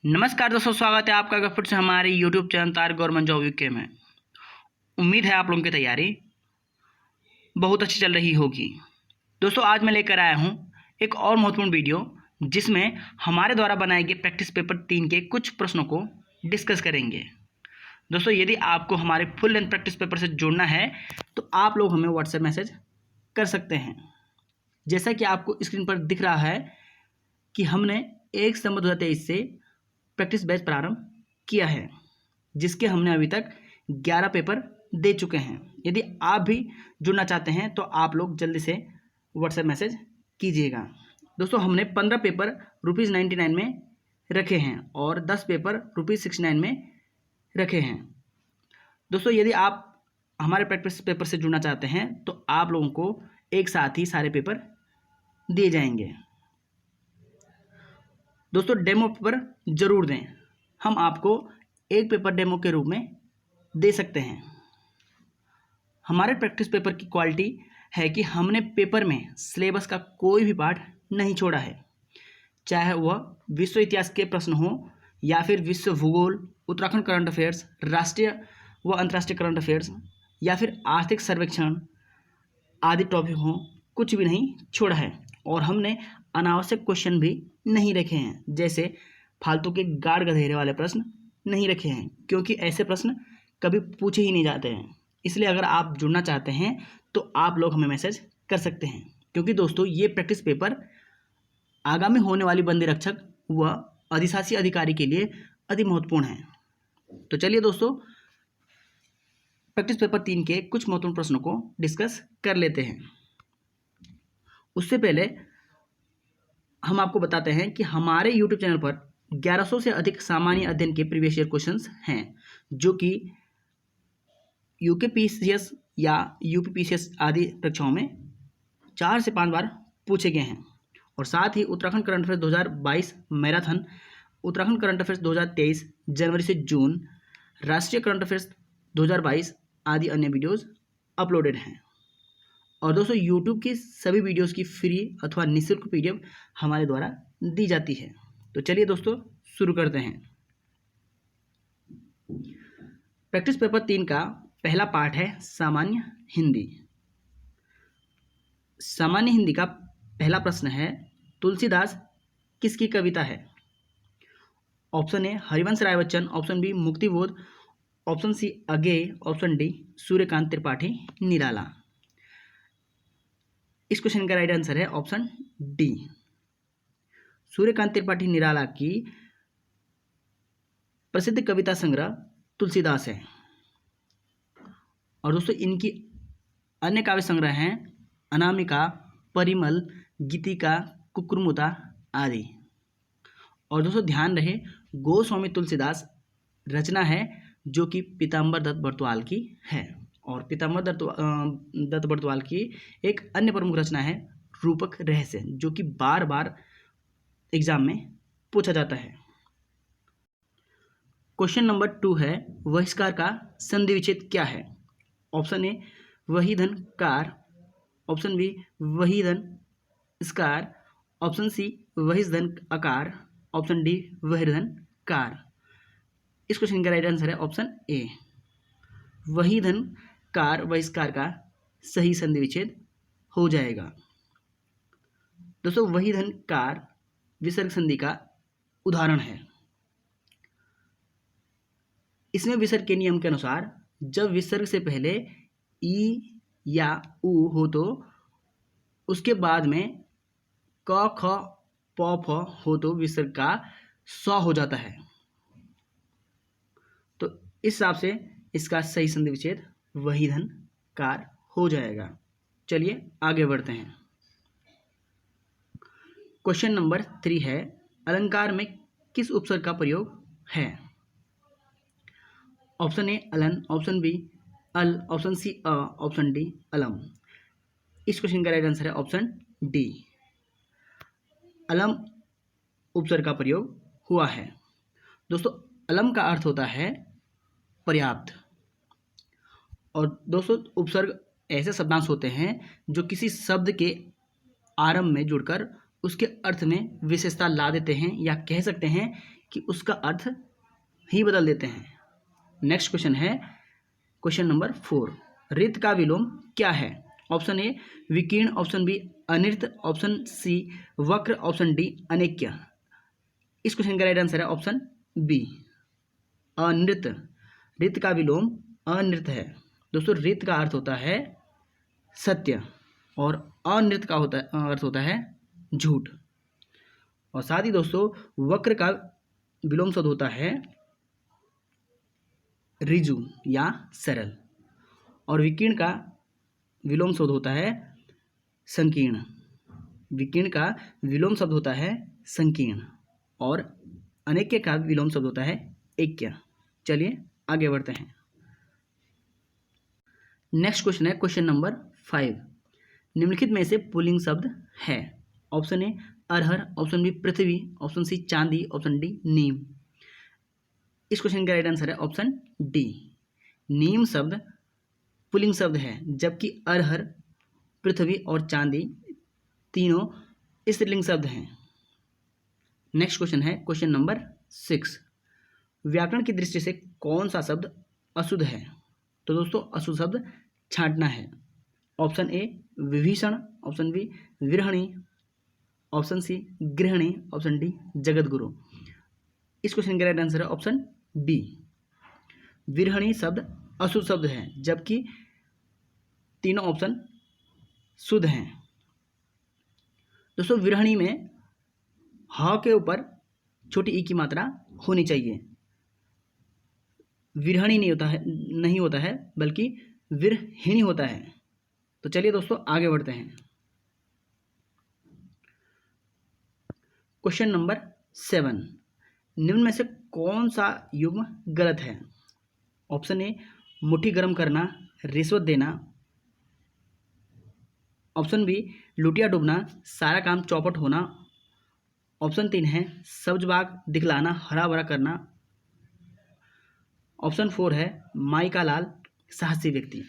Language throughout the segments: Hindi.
नमस्कार दोस्तों, स्वागत है आपका एक बार फिर से हमारे YouTube चैनल तार गवर्नमेंट जॉब यूके में। उम्मीद है आप लोगों की तैयारी बहुत अच्छी चल रही होगी। दोस्तों, आज मैं लेकर आया हूं एक और महत्वपूर्ण वीडियो जिसमें हमारे द्वारा बनाए गए प्रैक्टिस पेपर 3 के कुछ प्रश्नों को डिस्कस करेंगे। दोस्तों, यदि आपको हमारे फुल लेंथ प्रैक्टिस पेपर से जुड़ना है तो आप लोग हमें व्हाट्सएप मैसेज कर सकते हैं। जैसा कि आपको स्क्रीन पर दिख रहा है कि हमने 1 सितंबर 2023 से प्रैक्टिस बैच प्रारंभ किया है, जिसके हमने अभी तक 11 पेपर दे चुके हैं। यदि आप भी जुड़ना चाहते हैं तो आप लोग जल्दी से व्हाट्सएप मैसेज कीजिएगा। दोस्तों, हमने 15 पेपर ₹99 में रखे हैं और 10 पेपर ₹69 में रखे हैं। दोस्तों, यदि आप हमारे प्रैक्टिस पेपर से जुड़ना चाहते हैं तो आप लोगों को एक साथ ही सारे पेपर दिए जाएंगे। दोस्तों, डेमो पेपर ज़रूर दें, हम आपको एक पेपर डेमो के रूप में दे सकते हैं। हमारे प्रैक्टिस पेपर की क्वालिटी है कि हमने पेपर में सिलेबस का कोई भी पार्ट नहीं छोड़ा है, चाहे वह विश्व इतिहास के प्रश्न हो या फिर विश्व भूगोल, उत्तराखंड करंट अफेयर्स, राष्ट्रीय व अंतर्राष्ट्रीय करंट अफेयर्स या फिर आर्थिक सर्वेक्षण आदि टॉपिक हो, कुछ भी नहीं छोड़ा है। और हमने अनावश्यक क्वेश्चन भी नहीं रखे हैं, जैसे फालतू के गाड़ गधेरे वाले प्रश्न नहीं रखे हैं, क्योंकि ऐसे प्रश्न कभी पूछे ही नहीं जाते हैं। इसलिए अगर आप जुड़ना चाहते हैं तो आप लोग हमें मैसेज कर सकते हैं, क्योंकि दोस्तों ये प्रैक्टिस पेपर आगामी होने वाली बंदी रक्षक व अधिशासी अधिकारी के लिए अति महत्वपूर्ण है। तो चलिए दोस्तों, प्रैक्टिस पेपर 3 के कुछ महत्वपूर्ण प्रश्नों को डिस्कस कर लेते हैं। उससे पहले हम आपको बताते हैं कि हमारे YouTube चैनल पर 1100 से अधिक सामान्य अध्ययन के प्रीवियस ईयर क्वेश्चंस हैं, जो कि UKPCS या UPPCS आदि परीक्षाओं में 4 से 5 बार पूछे गए हैं। और साथ ही Uttarakhand current affairs 2022 marathon, Uttarakhand current affairs 2023 जनवरी से जून, राष्ट्रीय करंट अफेयर्स 2022 आदि अन्य वीडियोज़ अपलोडेड हैं। और दोस्तों, YouTube की सभी वीडियोस की फ्री अथवा निःशुल्क PDF हमारे द्वारा दी जाती है। तो चलिए दोस्तों, शुरू करते हैं। प्रैक्टिस पेपर 3 का पहला पार्ट है सामान्य हिंदी। सामान्य हिंदी का पहला प्रश्न है, तुलसीदास किसकी कविता है? Option A Harivansh Rai Bachchan, option B Muktibodh, option C Agyeya, option D Suryakant Tripathi Nirala. इस क्वेश्चन का राइट आंसर है ऑप्शन डी, सूर्यकांत त्रिपाठी निराला की प्रसिद्ध कविता संग्रह तुलसीदास है। और दोस्तों, इनकी अन्य काव्य संग्रह हैं अनामिका, परिमल, गीतिका, कुकुरमुता आदि। और दोस्तों, ध्यान रहे, गोस्वामी तुलसीदास रचना है जो कि पीताम्बर दत्त बर्तवाल की है। और पीताम्बर दत्त बर्तवाल की एक अन्य प्रमुख रचना है रूपक रहस्य, जो कि बार बार एग्जाम में पूछा जाता है। क्वेश्चन नंबर 2 है, बहिष्कार का संधि विच्छेद क्या है? ऑप्शन ए वहीधन कार, ऑप्शन बी वहीधन स्कार, ऑप्शन सी वहिष्धन अकार, ऑप्शन डी वहीधन कार। इस क्वेश्चन का राइट आंसर है ऑप्शन ए, वहीधन कार बहिष्कार का सही संधि विच्छेद हो जाएगा। दोस्तों, वहीधन कार विसर्ग संधि का उदाहरण है। इसमें विसर्ग के नियम के अनुसार जब विसर्ग से पहले ई या उ हो तो उसके बाद में क ख प फ हो तो विसर्ग का स हो जाता है। तो इस हिसाब से इसका सही संधि विच्छेद वहीधन कार हो जाएगा। चलिए आगे बढ़ते हैं। क्वेश्चन नंबर 3 है, अलंकार में किस उपसर्ग का प्रयोग है? ऑप्शन ए अलन, ऑप्शन बी अल, ऑप्शन सी अ, ऑप्शन डी अलम। इस क्वेश्चन का राइट आंसर है ऑप्शन डी, अलम उपसर्ग का प्रयोग हुआ है। दोस्तों, अलम का अर्थ होता है पर्याप्त। और दोस्तों, उपसर्ग ऐसे शब्दांश होते हैं जो किसी शब्द के आरंभ में जुड़कर उसके अर्थ में विशेषता ला देते हैं, या कह सकते हैं कि उसका अर्थ ही बदल देते हैं। नेक्स्ट क्वेश्चन है क्वेश्चन नंबर 4, रित का विलोम क्या है? ऑप्शन ए विकीर्ण, ऑप्शन बी अनिर्त, ऑप्शन सी वक्र, ऑप्शन डी अनेक्य। इस क्वेश्चन का राइट आंसर है ऑप्शन बी अनृत। रित का विलोम अनृत है। दोस्तों रित का अर्थ होता है सत्य और अनृत का अर्थ होता है झूठ। और साथ ही दोस्तों वक्र का विलोम शब्द होता है ऋजु या सरल, और विकीर्ण का विलोम शब्द होता है संकीर्ण। विकीर्ण का विलोम शब्द होता है संकीर्ण और अनेक्य का विलोम शब्द होता है ऐक्य। चलिए आगे बढ़ते हैं। नेक्स्ट क्वेश्चन है क्वेश्चन नंबर 5, निम्नलिखित में से पुल्लिंग शब्द है? ऑप्शन ए अरहर, ऑप्शन बी पृथ्वी, ऑप्शन सी चांदी, ऑप्शन डी नीम। इस क्वेश्चन का राइट आंसर है ऑप्शन डी नीम शब्द पुल्लिंग शब्द है, जबकि अरहर, पृथ्वी और चांदी तीनों स्त्रीलिंग शब्द हैं। नेक्स्ट क्वेश्चन है क्वेश्चन नंबर 6, व्याकरण की दृष्टि से कौन सा शब्द अशुद्ध है? तो दोस्तों अशुद्ध शब्द छांटना है। Option A Vibhishan, option B विरहणी, ऑप्शन सी गृहिणी, ऑप्शन डी जगत गुरु। इस क्वेश्चन का राइट आंसर है ऑप्शन बी विरहणी शब्द अशुद्ध शब्द है, जबकि तीनों ऑप्शन शुद्ध हैं। दोस्तों विरहणी में ह के ऊपर छोटी ई की मात्रा होनी चाहिए। विरहणी नहीं होता है बल्कि विरहिणी होता है। तो चलिए दोस्तों आगे बढ़ते हैं। क्वेश्चन नंबर 7, निम्न में से कौन सा युग्म गलत है? ऑप्शन ए मुट्ठी गर्म करना, रिश्वत देना, ऑप्शन बी लुटिया डूबना, सारा काम चौपट होना, ऑप्शन 3 है सब्ज बाग दिखलाना, हरा भरा करना, ऑप्शन 4 है माई का लाल साहसी व्यक्ति।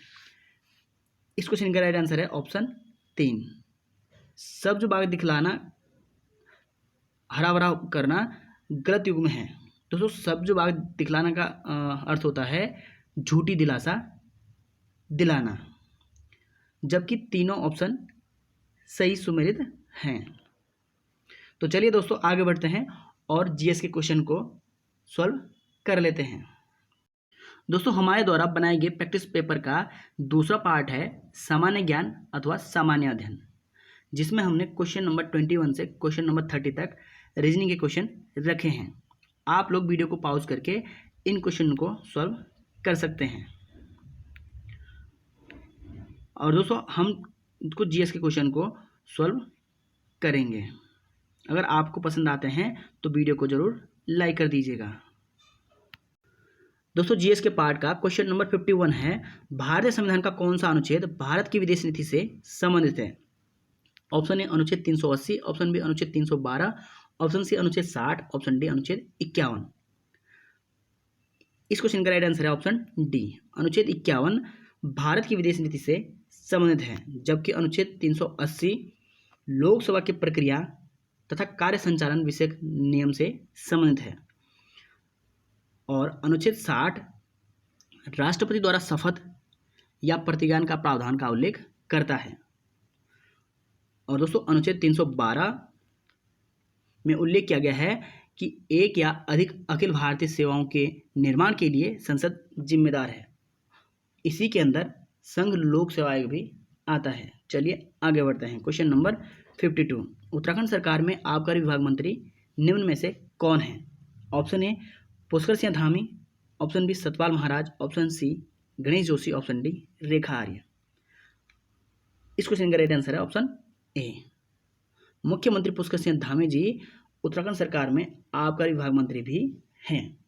इस क्वेश्चन का राइट आंसर है ऑप्शन 3 सब्ज बाग दिखलाना, हरा भरा करना गलत युग्म है। दोस्तों सब्ज बाग दिखलाना का अर्थ होता है झूठी दिलासा दिलाना, जबकि तीनों ऑप्शन सही सुमेलित हैं। तो चलिए दोस्तों आगे बढ़ते हैं और जीएस के क्वेश्चन को सॉल्व कर लेते हैं। दोस्तों हमारे द्वारा बनाए गए प्रैक्टिस पेपर का दूसरा पार्ट है सामान्य ज्ञान अथवा सामान्य अध्ययन, जिसमें हमने क्वेश्चन नंबर 21 से क्वेश्चन नंबर 30 तक रीजनिंग के क्वेश्चन रखे हैं। आप लोग वीडियो को पॉज करके इन क्वेश्चन को सॉल्व कर सकते हैं। और दोस्तों हम कुछ जीएस के क्वेश्चन को सॉल्व करेंगे। अगर आपको पसंद आते हैं तो वीडियो को जरूर लाइक कर दीजिएगा। दोस्तों जीएस के पार्ट का क्वेश्चन नंबर 51 है, भारतीय संविधान का कौन सा अनुच्छेद भारत की विदेश नीति से संबंधित है? ऑप्शन ए अनुच्छेद 380, ऑप्शन बी अनुच्छेद 312, ऑप्शन सी अनुच्छेद 60, ऑप्शन डी अनुच्छेद 51। इस क्वेश्चन का राइट आंसर है ऑप्शन डी अनुच्छेद 51 भारत की विदेश नीति से संबंधित है, जबकि अनुच्छेद 380 लोकसभा की प्रक्रिया तथा कार्य संचालन विषयक नियम से संबंधित है, और अनुच्छेद 60 राष्ट्रपति द्वारा शपथ या प्रतिज्ञान का प्रावधान का उल्लेख करता है। और दोस्तों अनुच्छेद 312 में उल्लेख किया गया है कि एक या अधिक अखिल भारतीय सेवाओं के निर्माण के लिए संसद जिम्मेदार है। इसी के अंदर संघ लोक सेवा आयोग भी आता है। चलिए आगे बढ़ते हैं। क्वेश्चन नंबर 52, उत्तराखंड सरकार में आबकारी विभाग मंत्री निम्न में से कौन है? Option A Pushkar Singh Dhami, option B Satpal Maharaj, option C Ganesh Joshi, option D Rekha Arya. इस क्वेश्चन का राइट आंसर है ऑप्शन ए मुख्यमंत्री पुष्कर सिंह धामी जी उत्तराखंड सरकार में आबकारी विभाग मंत्री भी हैं।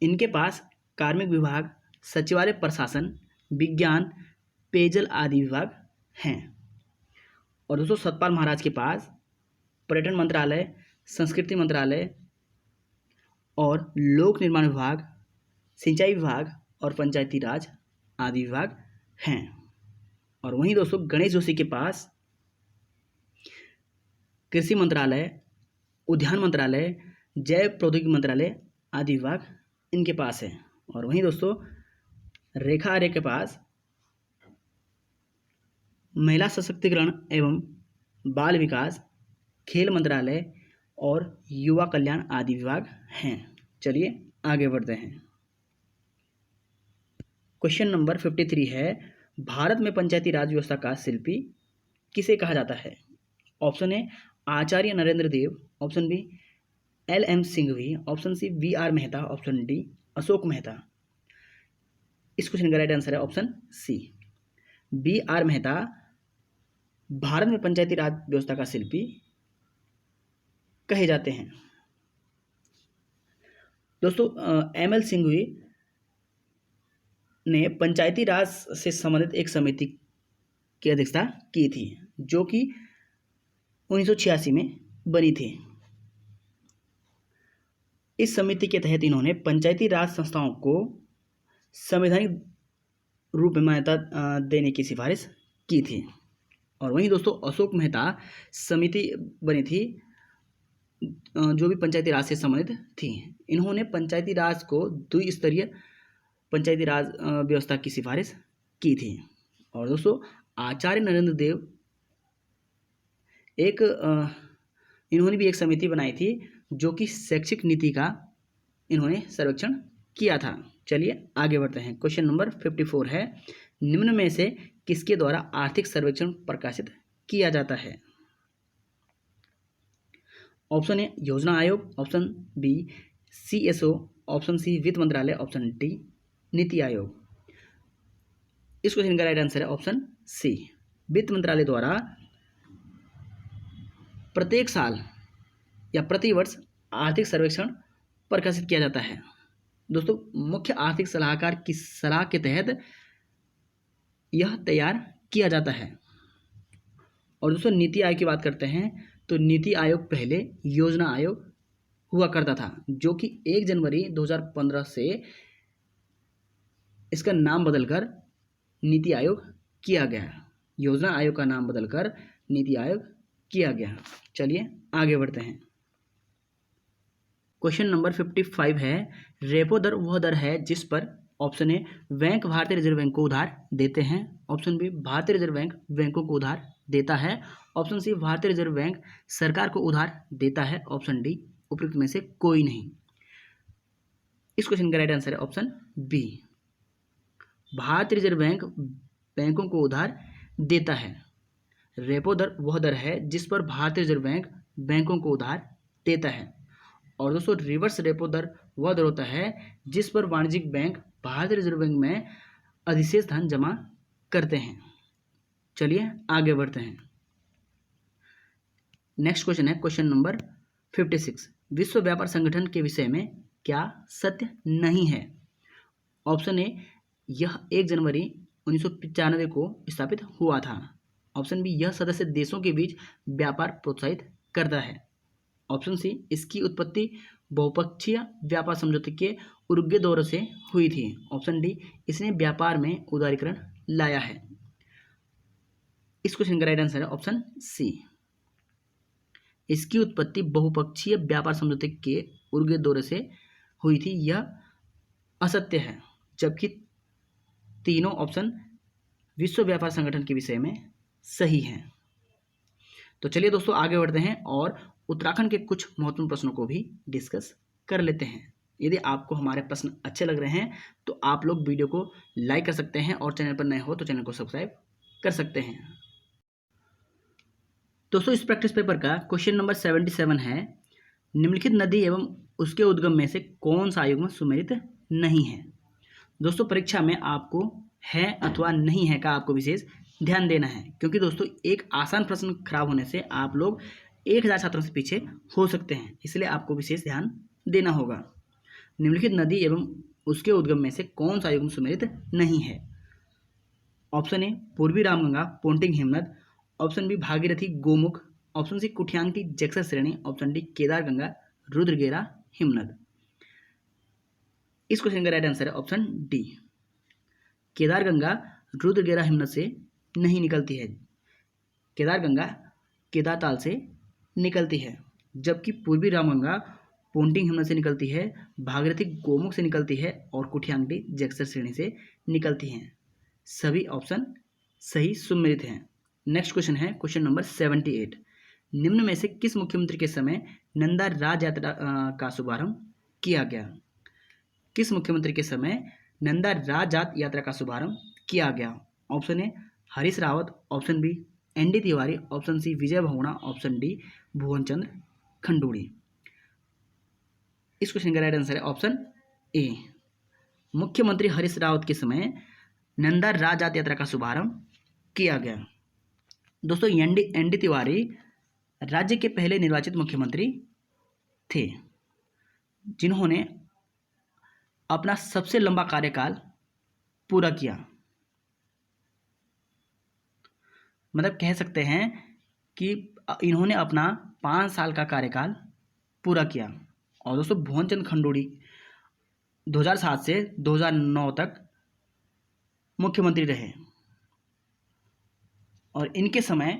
इनके पास कार्मिक विभाग, सचिवालय प्रशासन, विज्ञान, पेयजल आदि विभाग हैं। और दोस्तों सतपाल महाराज के पास पर्यटन मंत्रालय, संस्कृति मंत्रालय और लोक निर्माण विभाग, सिंचाई विभाग और पंचायती राज आदि विभाग हैं। और वहीं दोस्तों गणेश जोशी के पास कृषि मंत्रालय, उद्यान मंत्रालय, जैव प्रौद्योगिकी मंत्रालय आदि विभाग इनके पास है। और वहीं दोस्तों रेखा आर्य के पास महिला सशक्तिकरण एवं बाल विकास, खेल मंत्रालय और युवा कल्याण आदि विभाग हैं। चलिए आगे बढ़ते हैं। क्वेश्चन नंबर 53 है, भारत में पंचायती राज व्यवस्था का शिल्पी किसे कहा जाता है? Option A Acharya Narendra Dev, option B LM Singhvi, option C VR Mehta, option D Ashok Mehta. इस क्वेश्चन का राइट आंसर है option C, BR Mehta Bharat में पंचायती राज व्यवस्था का शिल्पी कहे जाते हैं। दोस्तों ML सिंघवी ने पंचायती राज से संबंधित एक समिति की अध्यक्षता की थी, जो कि 1986 में बनी थी। इस समिति के तहत इन्होंने पंचायती राज संस्थाओं को संवैधानिक रूप में मान्यता देने की सिफारिश की थी। और वहीं दोस्तों अशोक मेहता समिति बनी थी जो भी पंचायती राज से संबंधित थी। इन्होंने पंचायती राज को द्विस्तरीय पंचायती राज व्यवस्था की सिफारिश की थी। और दोस्तों आचार्य नरेंद्र देव इन्होंने भी एक समिति बनाई थी जो कि शैक्षिक नीति का इन्होंने सर्वेक्षण किया था। चलिए आगे बढ़ते हैं। क्वेश्चन नंबर 54 है, निम्न में से किसके द्वारा आर्थिक सर्वेक्षण प्रकाशित किया जाता है? Option A Yojana Aayog, option B CSO, option C वित्त मंत्रालय, ऑप्शन डी नीति आयोग। इस क्वेश्चन का राइट आंसर है ऑप्शन सी, वित्त मंत्रालय द्वारा प्रत्येक साल या प्रतिवर्ष आर्थिक सर्वेक्षण प्रकाशित किया जाता है। दोस्तों मुख्य आर्थिक सलाहकार की सलाह के तहत यह तैयार किया जाता है। और दोस्तों नीति आयोग की बात करते हैं तो नीति आयोग पहले योजना आयोग हुआ करता था, जो कि 1 जनवरी 2015 से इसका नाम बदलकर नीति आयोग किया गया। योजना आयोग का नाम बदलकर नीति आयोग किया गया। चलिए आगे बढ़ते हैं। क्वेश्चन नंबर 55 है, रेपो दर वह दर है जिस पर ऑप्शन ए बैंक भारतीय रिजर्व बैंक को उधार देते हैं, ऑप्शन बी भारतीय रिजर्व बैंक बैंकों को उधार देता है, ऑप्शन सी भारतीय रिजर्व बैंक सरकार को उधार देता है, ऑप्शन डी उपयुक्त में से कोई नहीं। इस क्वेश्चन का राइट आंसर है ऑप्शन बी, भारतीय रिजर्व बैंक बैंकों को उधार देता है। रेपो दर वह दर है जिस पर भारतीय रिजर्व बैंक बैंकों को उधार देता है। और दोस्तों रिवर्स रेपो दर वह दर होता है जिस पर वाणिज्यिक बैंक भारतीय रिजर्व बैंक में अधिशेष धन जमा करते हैं। चलिए आगे बढ़ते हैं। नेक्स्ट क्वेश्चन है क्वेश्चन नंबर 56, विश्व व्यापार संगठन के विषय में क्या सत्य नहीं है? ऑप्शन ए यह 1 जनवरी 1995 को स्थापित हुआ था, ऑप्शन बी यह सदस्य देशों के बीच व्यापार प्रोत्साहित करता है, ऑप्शन सी इसकी उत्पत्ति बहुपक्षीय व्यापार समझौते के उरुग्वे दौरे से हुई थी, ऑप्शन डी इसने व्यापार में उदारीकरण लाया है। इस क्वेश्चन का राइट आंसर है ऑप्शन सी, इसकी उत्पत्ति बहुपक्षीय व्यापार समझौते के उरुग्वे दौरे से हुई थी, यह असत्य है, जबकि तीनों ऑप्शन विश्व व्यापार संगठन के विषय में सही हैं। तो चलिए दोस्तों आगे बढ़ते हैं और उत्तराखंड के कुछ महत्वपूर्ण प्रश्नों को भी डिस्कस कर लेते हैं। यदि आपको हमारे प्रश्न अच्छे लग रहे हैं तो आप लोग वीडियो को लाइक कर सकते हैं और चैनल पर नए हो तो चैनल को सब्सक्राइब कर सकते हैं। दोस्तों इस प्रैक्टिस पेपर का क्वेश्चन नंबर 77 है, निम्नलिखित नदी एवं उसके उद्गम में से कौन सा युग्म सुमेलित नहीं है? दोस्तों परीक्षा में आपको है अथवा नहीं है का आपको विशेष ध्यान देना है, क्योंकि दोस्तों एक आसान प्रश्न खराब होने से आप लोग 1000 छात्रों से पीछे हो सकते हैं, इसलिए आपको विशेष ध्यान देना होगा। निम्नलिखित नदी एवं उसके उद्गम में से कौन सा युग्म सुमेलित नहीं है? ऑप्शन ए पूर्वी रामगंगा पोंटिंग हिमनद, option B Bhagirathi Gomukh, option C कुठियान की जक्सर श्रेणी, ऑप्शन डी केदार गंगा रुद्रगेरा हिमनद। इस क्वेश्चन का राइट आंसर है ऑप्शन डी, केदार गंगा रुद्रगेरा हिमनद से नहीं निकलती है, केदार गंगा केदारताल से निकलती है, जबकि पूर्वी रामगंगा पोंटिंग हिमनद से निकलती है, भागीरथी गोमुख से निकलती है और कुठियागंडी जैक्सर श्रेणी से निकलती हैं। सभी ऑप्शन सही सुमेलित हैं। नेक्स्ट क्वेश्चन है क्वेश्चन नंबर 78। निम्न में से किस मुख्यमंत्री के समय नंदा राज यात्रा का शुभारंभ किया गया? किस मुख्यमंत्री के समय नंदा राज यात्रा का शुभारंभ किया गया? Option A Harish Rawat, option B N D Tiwari, option C Vijay Bahuguna, option D Bhuvan Chandra Khanduri. इस क्वेश्चन का राइट आंसर है ऑप्शन ए। मुख्यमंत्री हरीश रावत के समय नंदा राज यात्रा का शुभारंभ किया गया। दोस्तों एन डी तिवारी राज्य के पहले निर्वाचित मुख्यमंत्री थे जिन्होंने अपना सबसे लंबा कार्यकाल पूरा किया। मतलब कह सकते हैं कि इन्होंने अपना 5 साल का कार्यकाल पूरा किया। और दोस्तों भुवन चंद्र खंडूड़ी 2007 से 2009 तक मुख्यमंत्री रहे और इनके समय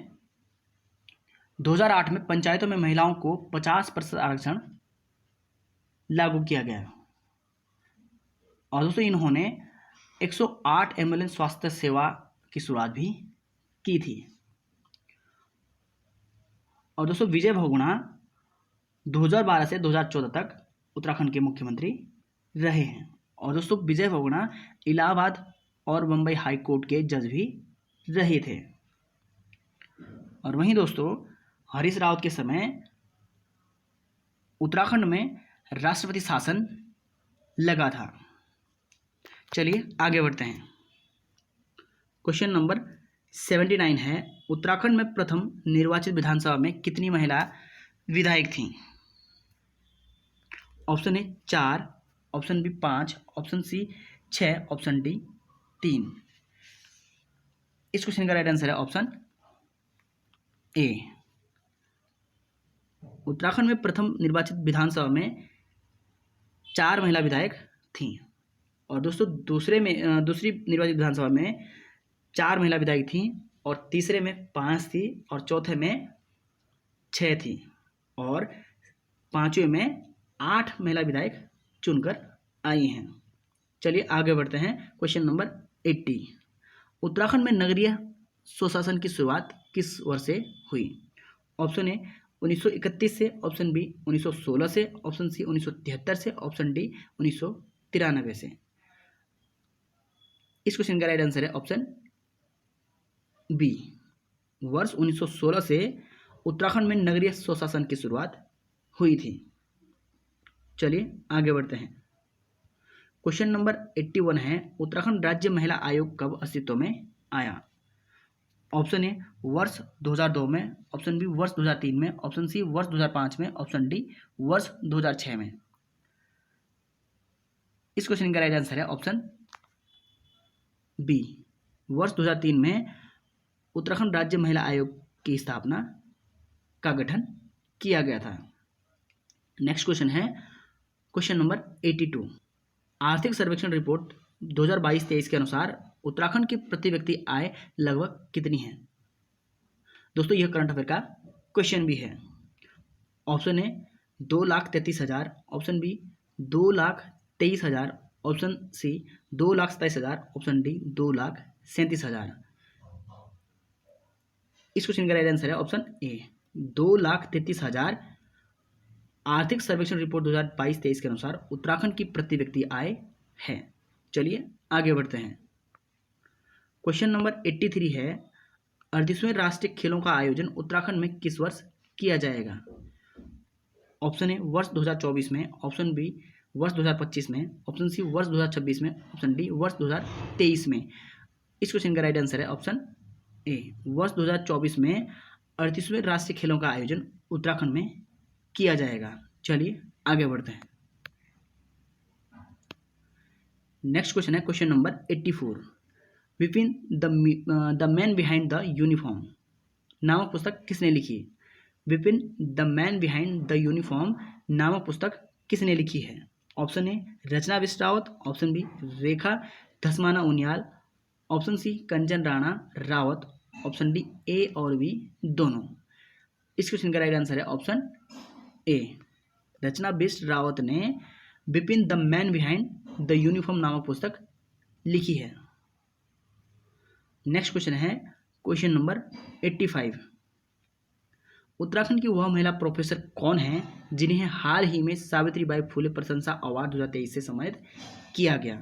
2008 में पंचायतों में महिलाओं को 50% आरक्षण लागू किया गया। और दोस्तों इन्होंने 108 एम्बुलेंस स्वास्थ्य सेवा की शुरुआत भी की थी। और दोस्तों विजय बहुगुणा 2012 से 2014 तक उत्तराखंड के मुख्यमंत्री रहे हैं। और दोस्तों विजय बहुगुणा इलाहाबाद और बम्बई हाई कोर्ट के जज भी रहे थे। और वहीं दोस्तों हरीश रावत के समय उत्तराखंड में राष्ट्रपति शासन लगा था। चलिए आगे बढ़ते हैं। क्वेश्चन नंबर 79 है उत्तराखंड में प्रथम निर्वाचित विधानसभा में कितनी महिला विधायक थीं? Option A 4, option B 5, option C 6, option D 3। इस क्वेश्चन का राइट आंसर है ऑप्शन ए। उत्तराखंड में प्रथम निर्वाचित विधानसभा में 4 महिला विधायक थीं। और दोस्तों दूसरी निर्वाचित विधानसभा में 4 महिला विधायक थीं और तीसरे में 5 थी और चौथे में 6 थी और पांचवें में 8 महिला विधायक चुनकर आई हैं। चलिए आगे बढ़ते हैं। Question number 80। उत्तराखंड में नगरीय स्वशासन की शुरुआत किस वर्ष से हुई? ऑप्शन ए 1931 से, ऑप्शन बी 1916 से, ऑप्शन सी 1973 से, ऑप्शन डी 1993 से। इस क्वेश्चन का राइट आंसर है ऑप्शन बी। वर्ष 1916 से उत्तराखंड में नगरीय स्वशासन की शुरुआत हुई थी। चलिए आगे बढ़ते हैं। क्वेश्चन नंबर 81 है उत्तराखंड राज्य महिला आयोग कब अस्तित्व में आया? ऑप्शन ए वर्ष 2002 में, ऑप्शन बी वर्ष 2003 में, ऑप्शन सी वर्ष 2005 में, ऑप्शन डी वर्ष 2006 में। इस क्वेश्चन का राइट आंसर है ऑप्शन बी। वर्ष 2003 में उत्तराखंड राज्य महिला आयोग की स्थापना का गठन किया गया था। नेक्स्ट क्वेश्चन है क्वेश्चन नंबर 82। आर्थिक सर्वेक्षण रिपोर्ट 2022-23 के अनुसार उत्तराखंड की प्रति व्यक्ति आय लगभग कितनी है? दोस्तों यह करंट अफेयर का क्वेश्चन भी है। Option A 2,33,000, option B 2,23,000, option C 2,27,000, option D 2,37,000। इस क्वेश्चन का राइट आंसर है ऑप्शन ए 2,33,000। आर्थिक सर्वेक्षण रिपोर्ट 2022-23 के अनुसार उत्तराखंड की प्रति व्यक्ति आय है। चलिए आगे बढ़ते हैं। क्वेश्चन नंबर 83 है 38वें राष्ट्रीय खेलों का आयोजन उत्तराखंड में किस वर्ष किया जाएगा? ऑप्शन ए वर्ष 2024 में, ऑप्शन बी वर्ष 2025 में, ऑप्शन सी वर्ष 2026 में, ऑप्शन डी वर्ष 2023 में। इस क्वेश्चन का राइट आंसर है ऑप्शन ए वर्ष 2024 में 38वें राष्ट्रीय खेलों का आयोजन उत्तराखंड में किया जाएगा। चलिए आगे बढ़ते हैं। नेक्स्ट क्वेश्चन है question number 84। Vipin the man behind the uniform नामक पुस्तक किसने लिखी? Vipin the man behind the uniform नामक पुस्तक किसने लिखी है? Option A Rachna Bisht Rawat, option B Rekha Dhasmana Uniyal, option C Kanchan Rana Rawat, option D A और बी दोनों। इस क्वेश्चन का राइट आंसर है ऑप्शन ए रचना बिष्ट रावत ने Bipin the man behind the uniform नामक पुस्तक लिखी है। नेक्स्ट क्वेश्चन है क्वेश्चन नंबर 85। उत्तराखंड की वह महिला प्रोफेसर कौन है जिन्हें हाल ही में सावित्रीबाई फुले प्रशंसा अवार्ड 2023 से सम्मानित किया गया।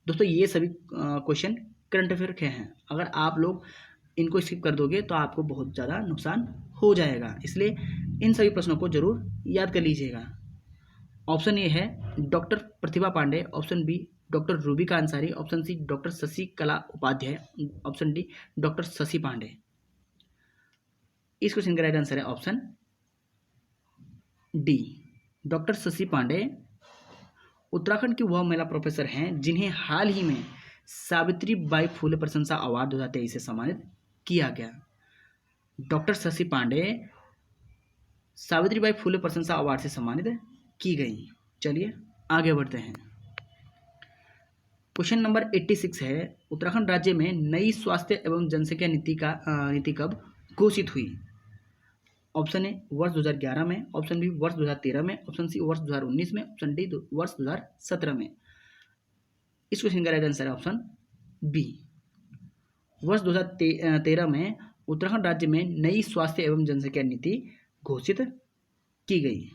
दोस्तों ये सभी क्वेश्चन करंट अफेयर के हैं। अगर आप लोग इनको स्किप कर दोगे तो आपको बहुत ज़्यादा नुकसान हो जाएगा, इसलिए इन सभी प्रश्नों को जरूर याद कर लीजिएगा। ऑप्शन ए है doctor Pratibha Pandey, option B doctor Rubika Ansari, option C doctor Shashi Kala Upadhyay, option D doctor Shashi Pandey. इस क्वेश्चन का राइट आंसर है option D, doctor Shashi Pandey Uttarakhand की वह महिला प्रोफेसर हैं जिन्हें हाल ही में सावित्रीबाई फुले प्रशंसा अवार्ड 2023 से सम्मानित किया गया। डॉक्टर शशि पांडे सावित्रीबाई फुले प्रशंसा अवार्ड से सम्मानित की गई। चलिए आगे बढ़ते हैं। क्वेश्चन नंबर 86 है, उत्तराखंड राज्य में नई स्वास्थ्य एवं जनसंख्या नीति कब घोषित हुई। ऑप्शन ए वर्ष 2011 में, ऑप्शन बी वर्ष 2013 में, ऑप्शन सी वर्ष 2019 में, ऑप्शन डी वर्ष 2017 में। इस क्वेश्चन का राइट आंसर है ऑप्शन बी, वर्ष 2013 में उत्तराखंड राज्य में नई स्वास्थ्य एवं जनसंख्या नीति घोषित की गई।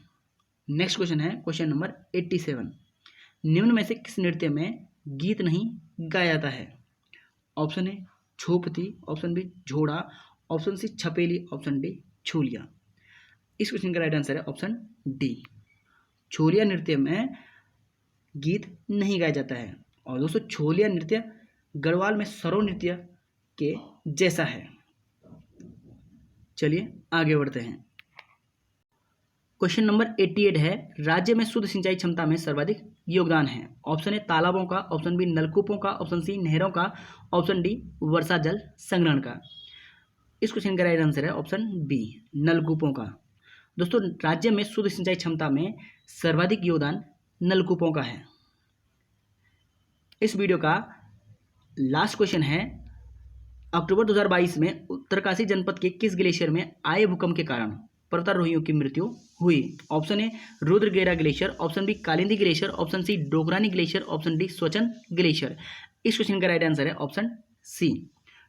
नेक्स्ट क्वेश्चन है क्वेश्चन नंबर 87। निम्न में से किस नृत्य में गीत नहीं गाया जाता है। ऑप्शन ए झोपती, ऑप्शन बी झोड़ा, ऑप्शन सी छपेली, ऑप्शन डी छोलिया। इस क्वेश्चन का राइट आंसर है ऑप्शन डी, छोलिया नृत्य में गीत नहीं गाया जाता है। और दोस्तों छोलिया नृत्य गढ़वाल में सरो नृत्य के जैसा है। चलिए आगे बढ़ते हैं। क्वेश्चन नंबर 88 है, राज्य में शुद्ध सिंचाई क्षमता में सर्वाधिक योगदान है। ऑप्शन ए तालाबों का, ऑप्शन बी नलकूपों का, ऑप्शन सी नहरों का, ऑप्शन डी वर्षा जल संग्रहण का। इस क्वेश्चन का राइट आंसर है ऑप्शन बी, नलकूपों का। दोस्तों राज्य में शुद्ध सिंचाई क्षमता में सर्वाधिक योगदान नलकूपों का है। इस वीडियो का लास्ट क्वेश्चन है, अक्टूबर 2022 में उत्तरकाशी जनपद के किस ग्लेशियर में आए भूकंप के कारण पर्वतारोहियों की मृत्यु हुई। Option A Rudragaira glacier, option B Kalindi glacier, option C Dokriani glacier, option D स्वचन ग्लेशियर। इस क्वेश्चन का राइट आंसर है ऑप्शन सी,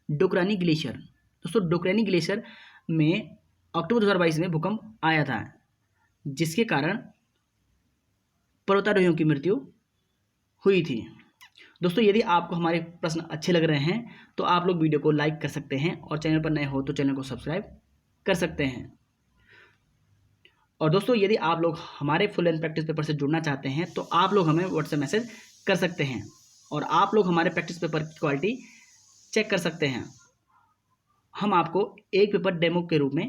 डोकरानी ग्लेशियर। दोस्तों डोकरानी ग्लेशियर में अक्टूबर 2022 में भूकंप आया था, जिसके कारण पर्वतारोहियों की मृत्यु हुई थी। दोस्तों यदि आपको हमारे प्रश्न अच्छे लग रहे हैं तो आप लोग वीडियो को लाइक कर सकते हैं और चैनल पर नए हो तो चैनल को सब्सक्राइब कर सकते हैं। और दोस्तों यदि आप लोग हमारे फुल एंड प्रैक्टिस पेपर से जुड़ना चाहते हैं तो आप लोग हमें व्हाट्सएप मैसेज कर सकते हैं और आप लोग हमारे प्रैक्टिस पेपर की क्वालिटी चेक कर सकते हैं। हम आपको एक पेपर डेमो के रूप में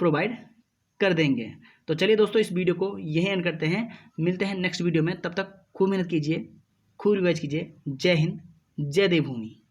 प्रोवाइड कर देंगे। तो चलिए दोस्तों इस वीडियो को यहीं एंड करते हैं, मिलते हैं नेक्स्ट वीडियो में। तब तक खूब मेहनत कीजिए, खूब रिवाइज कीजिए। जय हिंद, जय देवभूमि।